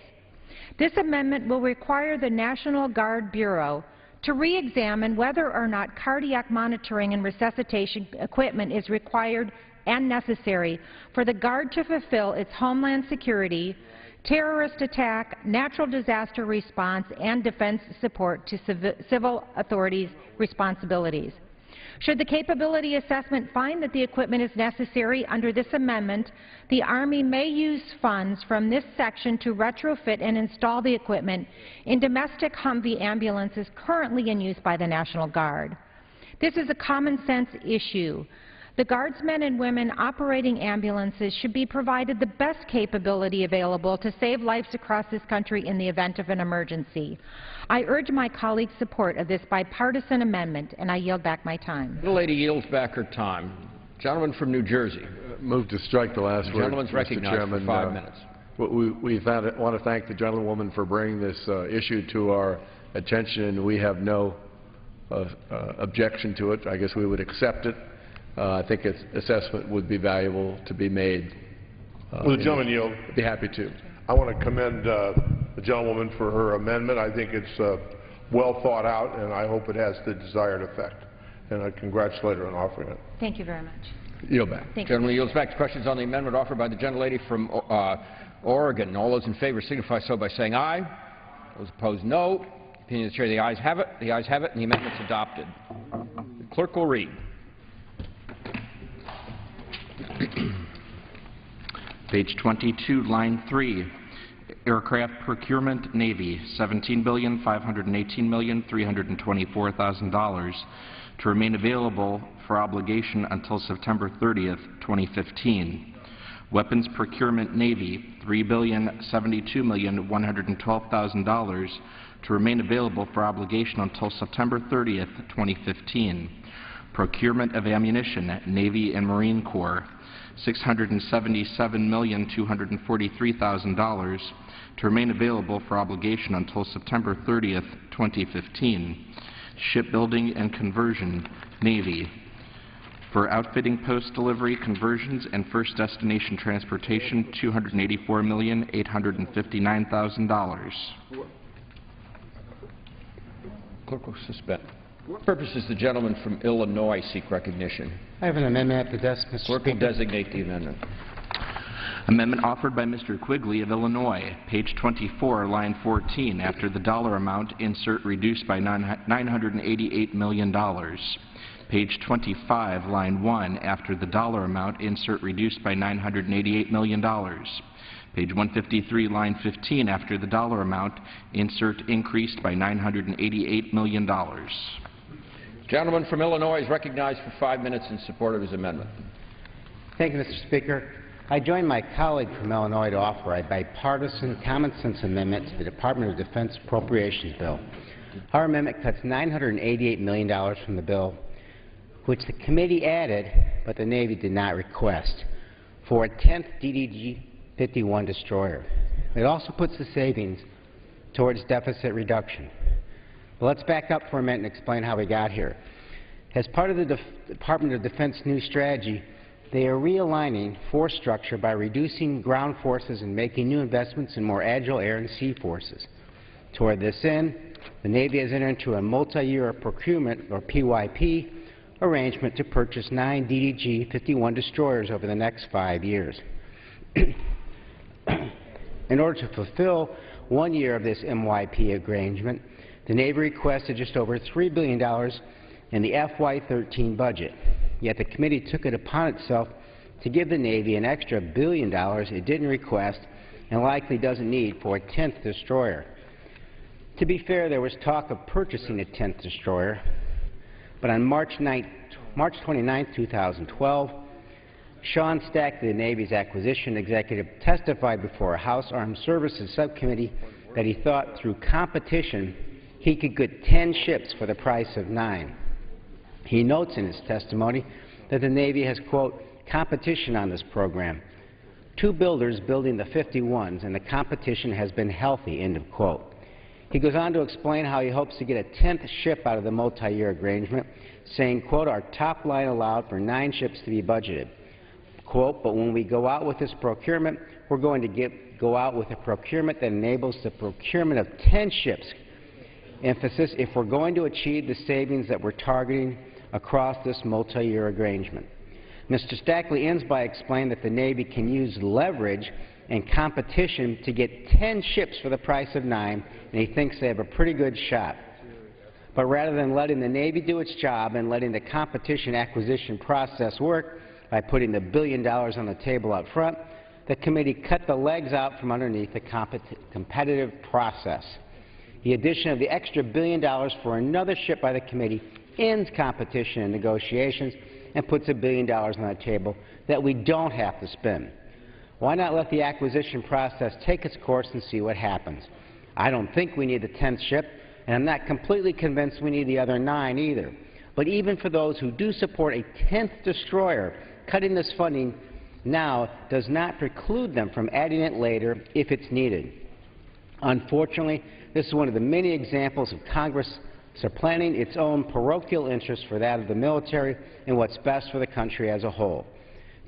This amendment will require the National Guard Bureau to re-examine whether or not cardiac monitoring and resuscitation equipment is required and necessary for the Guard to fulfill its homeland security, terrorist attack, natural disaster response, and defense support to civil authorities' responsibilities. Should the capability assessment find that the equipment is necessary under this amendment, the Army may use funds from this section to retrofit and install the equipment in domestic Humvee ambulances currently in use by the National Guard. This is a common-sense issue. The Guardsmen and women operating ambulances should be provided the best capability available to save lives across this country in the event of an emergency. I urge my colleagues' support of this bipartisan amendment, and I yield back my time. The lady yields back her time. Gentleman from New Jersey. Move to strike the last word, Gentleman's recognized for 5 minutes. We want to thank the gentlewoman for bringing this issue to our attention, and we have no objection to it. I guess we would accept it. I think its assessment would be valuable to be made. Will the gentleman yield? I'd be happy to. I want to commend the gentlewoman for her amendment. I think it's well thought out, and I hope it has the desired effect. And I congratulate her on offering it. Thank you very much. Yield back. Thank Gentleman you. yields back to questions on the amendment offered by the gentlelady from Oregon. All those in favor signify so by saying aye. Those opposed, no. Opinion of the chair, the ayes have it. The ayes have it, and the amendment is adopted. The clerk will read. Page 22, line 3, aircraft procurement, Navy, $17,518,324,000 to remain available for obligation until September 30th, 2015. Weapons procurement, Navy, $3,072,112,000 to remain available for obligation until September 30th, 2015. Procurement of ammunition, Navy and Marine Corps, $677,243,000 to remain available for obligation until September 30th, 2015. Shipbuilding and conversion, Navy, for outfitting post-delivery conversions and first destination transportation, $284,859,000. Clerk will suspend. For what purpose does the gentleman from Illinois seek recognition? I have an amendment at the desk, Mr. Clerk will Speaker. designate the amendment. Amendment offered by Mr. Quigley of Illinois, page 24, line 14. After the dollar amount, insert reduced by $988 million. Page 25, line 1. After the dollar amount, insert reduced by $988 million. Page 153, line 15. After the dollar amount, insert increased by $988 million. Gentleman from Illinois is recognized for 5 minutes in support of his amendment. Thank you, Mr. Speaker. I join my colleague from Illinois to offer a bipartisan common-sense amendment to the Department of Defense Appropriations Bill. Our amendment cuts $988 million from the bill, which the committee added, but the Navy did not request, for a 10th DDG-51 destroyer. It also puts the savings towards deficit reduction. But let's back up for a minute and explain how we got here. As part of the Department of Defense new strategy, they are realigning force structure by reducing ground forces and making new investments in more agile air and sea forces. Toward this end, the Navy has entered into a multi-year procurement, or PYP, arrangement to purchase 9 DDG-51 destroyers over the next 5 years. In order to fulfill 1 year of this MYP arrangement, the Navy requested just over $3 billion in the FY13 budget. Yet the committee took it upon itself to give the Navy an extra $1 billion it didn't request and likely doesn't need for a 10th destroyer. To be fair, there was talk of purchasing a 10th destroyer, but on March 29, 2012, Sean Stack, the Navy's acquisition executive, testified before a House Armed Services Subcommittee that he thought through competition he could get 10 ships for the price of 9. He notes in his testimony that the Navy has, quote, competition on this program. 2 builders building the 51s, and the competition has been healthy, end of quote. He goes on to explain how he hopes to get a 10th ship out of the multi-year arrangement, saying, quote, our top line allowed for 9 ships to be budgeted. Quote, but when we go out with this procurement, we're going to go out with a procurement that enables the procurement of 10 ships. Emphasis, if we're going to achieve the savings that we're targeting across this multi-year arrangement. Mr. Stackley ends by explaining that the Navy can use leverage and competition to get 10 ships for the price of 9, and he thinks they have a pretty good shot. But rather than letting the Navy do its job and letting the competition acquisition process work by putting the $1 billion on the table up front, the committee cut the legs out from underneath the competitive process. The addition of the extra $1 billion for another ship by the committee ends competition and negotiations and puts $1 billion on the table that we don't have to spend. Why not let the acquisition process take its course and see what happens? I don't think we need the 10th ship, and I'm not completely convinced we need the other 9 either. But even for those who do support a 10th destroyer, cutting this funding now does not preclude them from adding it later if it's needed. Unfortunately, this is one of the many examples of Congress supplanting its own parochial interests for that of the military and what's best for the country as a whole.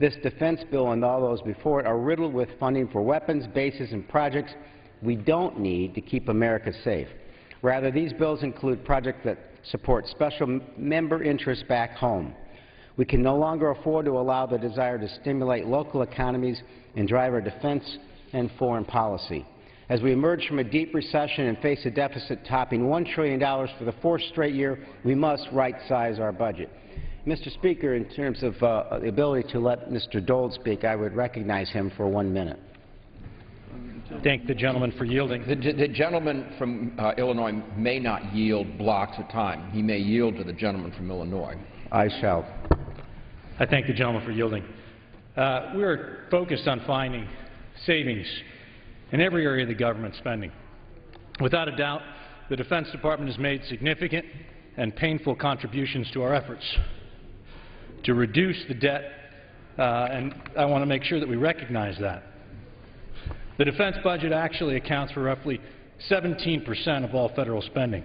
This defense bill and all those before it are riddled with funding for weapons, bases, and projects we don't need to keep America safe. Rather, these bills include projects that support special member interests back home. We can no longer afford to allow the desire to stimulate local economies and drive our defense and foreign policy. As we emerge from a deep recession and face a deficit topping $1 trillion for the 4th straight year, we must right-size our budget. Mr. Speaker, in terms of the ability to let Mr. Dole speak, I would recognize him for 1 minute. Thank the gentleman for yielding. The gentleman from Illinois may not yield blocks of time. He may yield to the gentleman from Illinois. I shall. I thank the gentleman for yielding. We are focused on finding savings in every area of the government spending. Without a doubt, the Defense Department has made significant and painful contributions to our efforts to reduce the debt, and I want to make sure that we recognize that. The defense budget actually accounts for roughly 17% of all federal spending.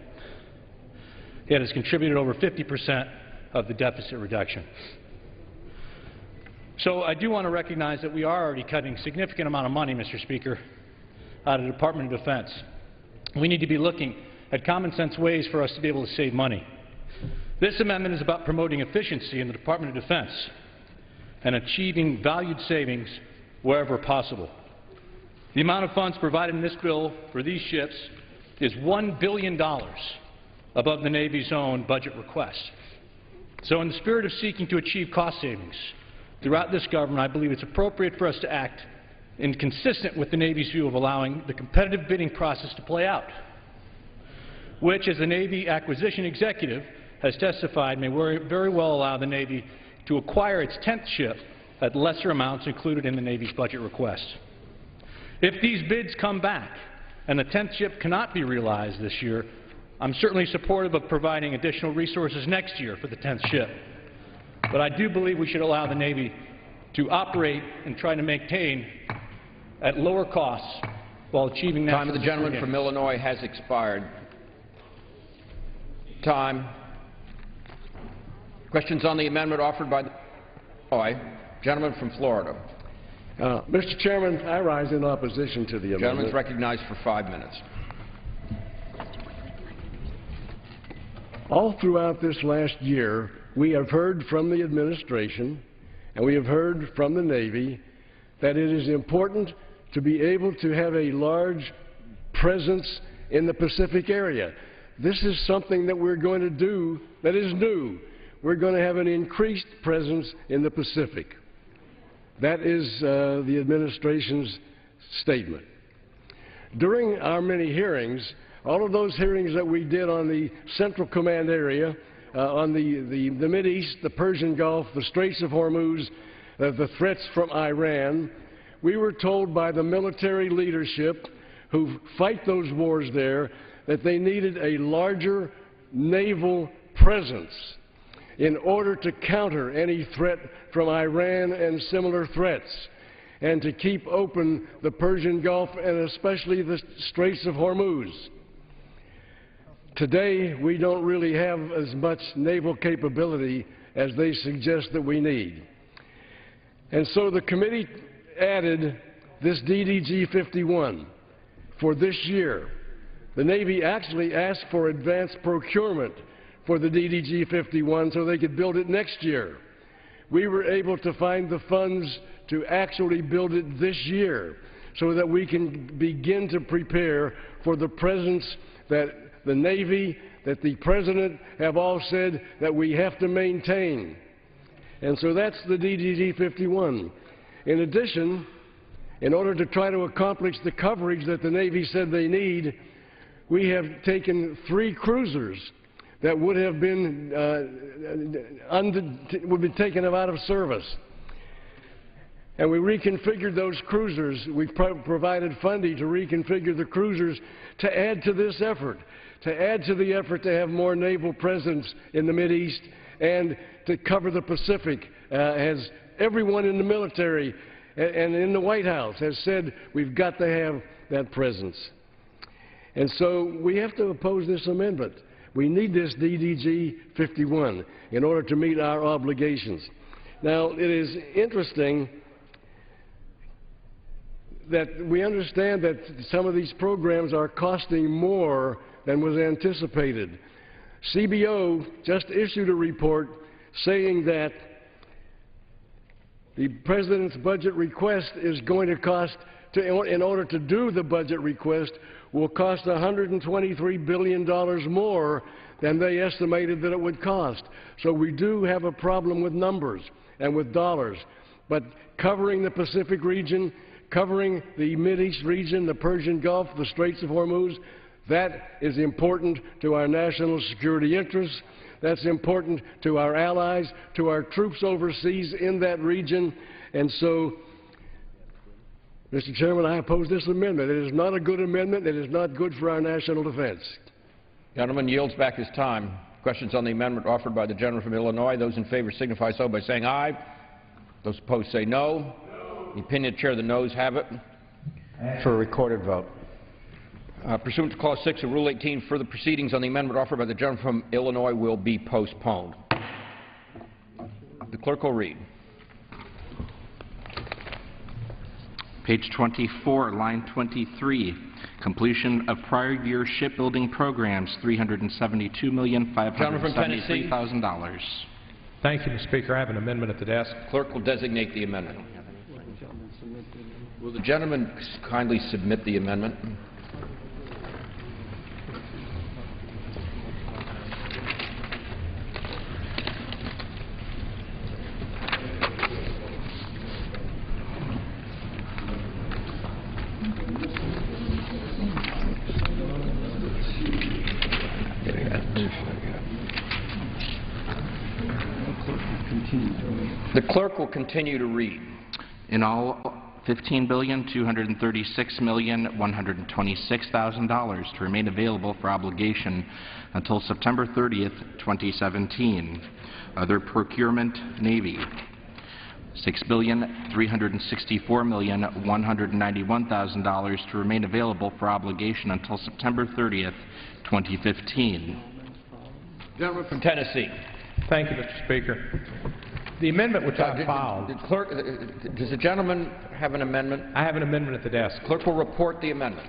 It has contributed over 50% of the deficit reduction. So I do want to recognize that we are already cutting a significant amount of money, Mr. Speaker, out of the Department of Defense. We need to be looking at common sense ways for us to be able to save money. This amendment is about promoting efficiency in the Department of Defense and achieving valued savings wherever possible. The amount of funds provided in this bill for these ships is $1 billion above the Navy's own budget request. So in the spirit of seeking to achieve cost savings throughout this government, I believe it's appropriate for us to act consistent with the Navy's view of allowing the competitive bidding process to play out, which, as the Navy acquisition executive, has testified may very well allow the Navy to acquire its 10th ship at lesser amounts included in the Navy's budget request. If these bids come back and the 10th ship cannot be realized this year, I'm certainly supportive of providing additional resources next year for the 10th ship. But I do believe we should allow the Navy to operate and try to maintain at lower costs while achieving national Time of the gentleman from Illinois has expired. Time. Questions on the amendment offered by the gentleman from Florida. Mr. Chairman, I rise in opposition to the amendment. The gentleman is recognized for 5 minutes. All throughout this last year, we have heard from the administration and we have heard from the Navy that it is important to be able to have a large presence in the Pacific area. This is something that we're going to do that is new. We're going to have an increased presence in the Pacific. That is the administration's statement. During our many hearings, all of those hearings that we did on the Central Command area, on the Mideast, the Persian Gulf, the Straits of Hormuz, the threats from Iran, we were told by the military leadership who fight those wars there that they needed a larger naval presence in order to counter any threat from Iran and similar threats, and to keep open the Persian Gulf and especially the Straits of Hormuz. Today, we don't really have as much naval capability as they suggest that we need. And so the committee added this DDG-51 for this year. The Navy actually asked for advanced procurement for the DDG-51 so they could build it next year. We were able to find the funds to actually build it this year so that we can begin to prepare for the presence that the Navy, that the President have all said that we have to maintain. And so that's the DDG-51. In addition, in order to try to accomplish the coverage that the Navy said they need, we have taken 3 cruisers that would have been taken out of service. And we reconfigured those cruisers. We provided funding to reconfigure the cruisers to add to this effort, to add to the effort to have more naval presence in the Mideast and to cover the Pacific, as everyone in the military and in the White House has said we've got to have that presence. And so we have to oppose this amendment. We need this DDG-51 in order to meet our obligations. Now, it is interesting that we understand that some of these programs are costing more than was anticipated. CBO just issued a report saying that the President's budget request is going to cost, in order to do the budget request, will cost $123 billion more than they estimated that it would cost. So we do have a problem with numbers and with dollars. But covering the Pacific region, covering the Mideast region, the Persian Gulf, the Straits of Hormuz, that is important to our national security interests. That's important to our allies, to our troops overseas in that region. And so, Mr. Chairman, I oppose this amendment. It is not a good amendment. It is not good for our national defense. The gentleman yields back his time. Questions on the amendment offered by the gentleman from Illinois. Those in favor signify so by saying aye. Those opposed say no. No. The opinion of the chair, the noes have it. For a recorded vote. Pursuant to Clause 6 of Rule 18, further proceedings on the amendment offered by the gentleman from Illinois will be postponed. The clerk will read. Page 24, line 23, completion of prior year shipbuilding programs, $372,573,000. Thank you, Mr. Speaker. I have an amendment at the desk. Clerk will designate the amendment. Will the gentleman kindly submit the amendment? clerk will continue to read. In all, $15,236,126,000 to remain available for obligation until September 30th, 2017. Other procurement, Navy, $6,364,191,000 to remain available for obligation until September 30th, 2015. Gentleman from Tennessee. Thank you, Mr. Speaker. The amendment which I filed... Clerk, does the gentleman have an amendment? I have an amendment at the desk. Clerk will report the amendment.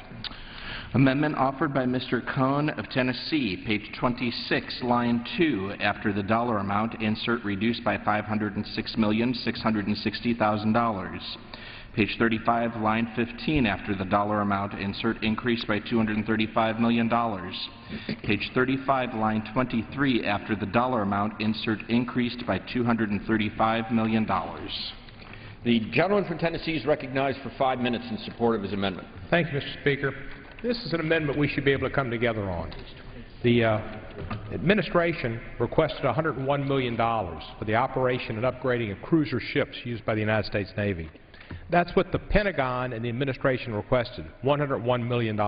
Amendment offered by Mr. Cohn of Tennessee, page 26, line 2. After the dollar amount, insert reduced by $506,660,000. Page 35, line 15. After the dollar amount, insert increase by $235 million. Page 35, line 23. After the dollar amount, insert increased by $235 million. The gentleman from Tennessee is recognized for 5 minutes in support of his amendment. Thank you, Mr. Speaker. This is an amendment we should be able to come together on. The administration requested $101 million for the operation and upgrading of cruiser ships used by the United States Navy. That's what the Pentagon and the administration requested, $101 million.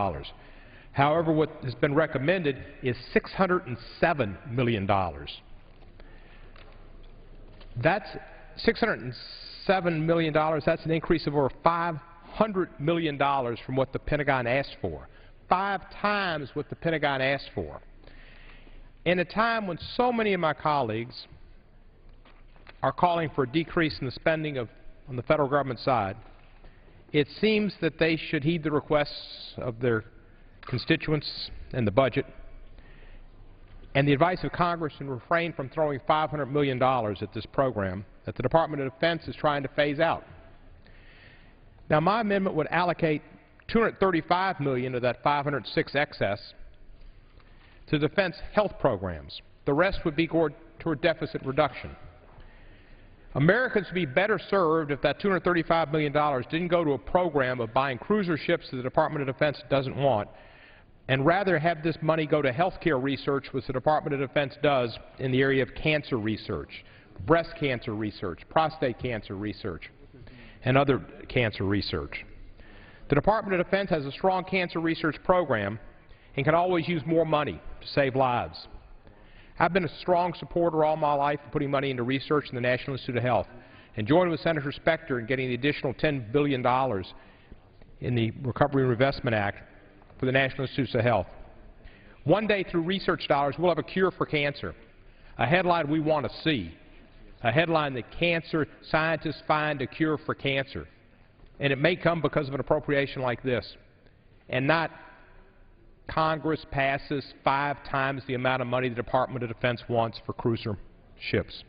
However, what has been recommended is $607 million. That's $607 million. That's an increase of over $500 million from what the Pentagon asked for. 5 times what the Pentagon asked for. In a time when so many of my colleagues are calling for a decrease in the spending on the federal government side, it seems that they should heed the requests of their constituents and the budget and the advice of Congress and refrain from throwing $500 million at this program that the Department of Defense is trying to phase out. Now, my amendment would allocate $235 million of that 506 excess to defense health programs. The rest would be toward deficit reduction. Americans would be better served if that $235 million didn't go to a program of buying cruiser ships that the Department of Defense doesn't want, and rather have this money go to health care research, which the Department of Defense does in the area of cancer research, breast cancer research, prostate cancer research, and other cancer research. The Department of Defense has a strong cancer research program and can always use more money to save lives. I've been a strong supporter all my life of putting money into research in the National Institute of Health, and joined with Senator Specter in getting the additional $10 billion in the Recovery and Reinvestment Act for the National Institutes of Health. One day, through research dollars, we'll have a cure for cancer, a headline we want to see, a headline that cancer scientists find a cure for cancer. And it may come because of an appropriation like this, and not Congress passes 5 times the amount of money the Department of Defense wants for cruiser ships.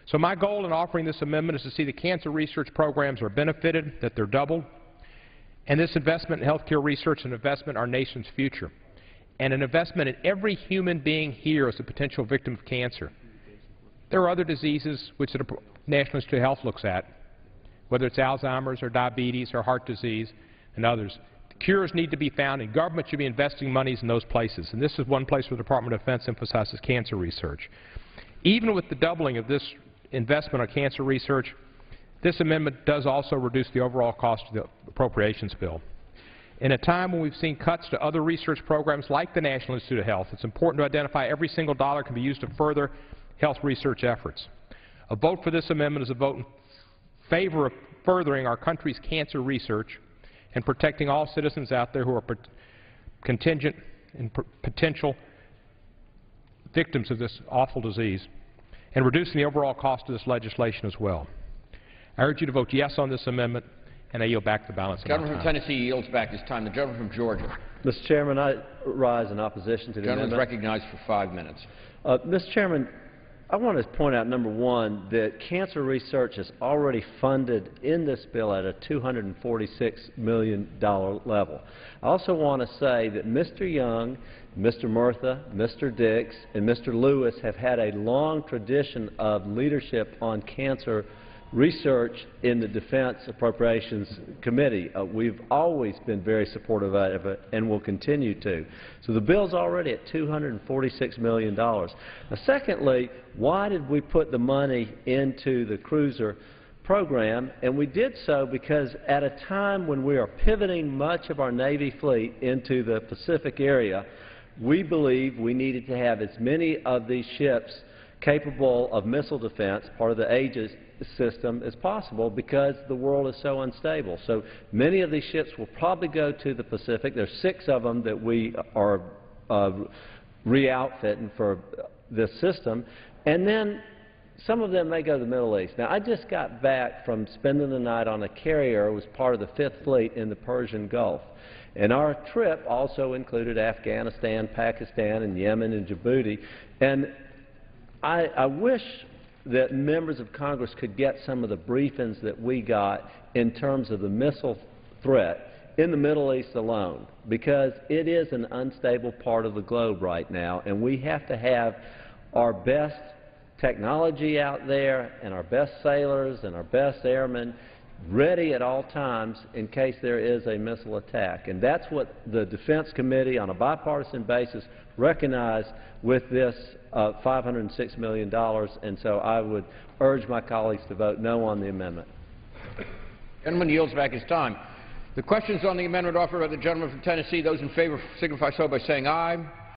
So my goal in offering this amendment is to see the cancer research programs are benefited, that they're doubled, and this investment in health care research and investment in our nation's future, and an investment in every human being here as a potential victim of cancer. There are other diseases which the National Institute of Health looks at, whether it's Alzheimer's or diabetes or heart disease and others. The cures need to be found, and government should be investing monies in those places. And this is one place where the Department of Defense emphasizes cancer research. Even with the doubling of this investment on cancer research, this amendment does also reduce the overall cost of the appropriations bill. In a time when we've seen cuts to other research programs like the National Institute of Health, it's important to identify every single dollar can be used to further health research efforts. A vote for this amendment is a vote in favor of furthering our country's cancer research and protecting all citizens out there who are contingent and potential victims of this awful disease, and reducing the overall cost of this legislation as well. I urge you to vote yes on this amendment, and I yield back the balance of my time. The gentleman from Tennessee yields back his time. The gentleman from Georgia. Mr. Chairman, I rise in opposition to the amendment. The gentleman is recognized for 5 minutes. Mr. Chairman, I want to point out, number one, that cancer research is already funded in this bill at a $246 million level. I also want to say that Mr. Young, Mr. Murtha, Mr. Dix, and Mr. Lewis have had a long tradition of leadership on cancer research in the Defense Appropriations Committee. We've always been very supportive of it and will continue to. So the bill's already at $246 million. Now, secondly, why did we put the money into the cruiser program? And we did so because at a time when we are pivoting much of our Navy fleet into the Pacific area, we believe we needed to have as many of these ships capable of missile defense, part of the Aegis system, as possible because the world is so unstable. So many of these ships will probably go to the Pacific. There's 6 of them that we are re-outfitting for this system. And then some of them may go to the Middle East. Now, I just got back from spending the night on a carrier. It was part of the 5th Fleet in the Persian Gulf. And our trip also included Afghanistan, Pakistan, and Yemen, and Djibouti. And I wish that members of Congress could get some of the briefings that we got in terms of the missile threat in the Middle East alone, because it is an unstable part of the globe right now, and we have to have our best technology out there and our best sailors and our best airmen ready at all times in case there is a missile attack. And that's what the Defense Committee on a bipartisan basis recognized with this $506 million, and so I would urge my colleagues to vote no on the amendment. The gentleman yields back his time. The questions on the amendment offered by the gentleman from Tennessee, those in favor signify so by saying aye.